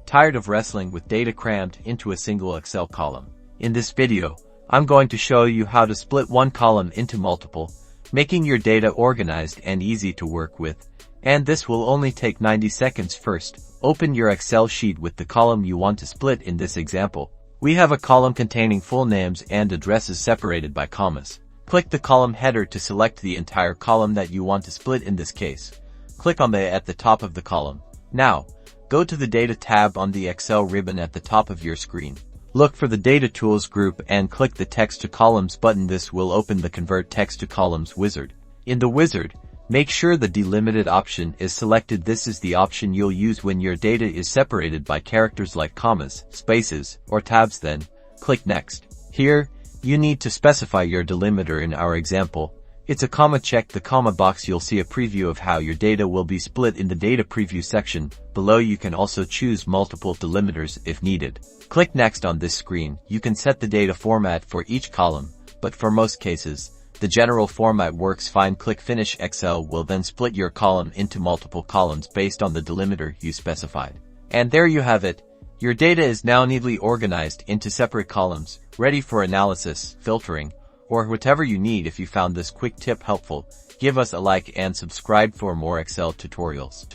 Tired of wrestling with data crammed into a single Excel column? In this video, I'm going to show you how to split one column into multiple, making your data organized and easy to work with. And this will only take 90 seconds. First, open your Excel sheet with the column you want to split. In this example, we have a column containing full names and addresses separated by commas. Click the column header to select the entire column that you want to split. In this case, click on the at the top of the column. Now, go to the Data tab on the Excel ribbon at the top of your screen. Look for the Data Tools group and click the Text to Columns button. This will open the Convert Text to Columns wizard. In the wizard, make sure the Delimited option is selected. This is the option you'll use when your data is separated by characters like commas, spaces, or tabs. Then, click Next. Here, you need to specify your delimiter. In our example, it's a comma. Check the comma box. You'll see a preview of how your data will be split in the Data Preview section. Below, you can also choose multiple delimiters if needed. Click Next on this screen. You can set the data format for each column, but for most cases, the general format works fine. Click Finish. Excel will then split your column into multiple columns based on the delimiter you specified. And there you have it. Your data is now neatly organized into separate columns, ready for analysis, filtering, or whatever you need. If you found this quick tip helpful, give us a like and subscribe for more Excel tutorials.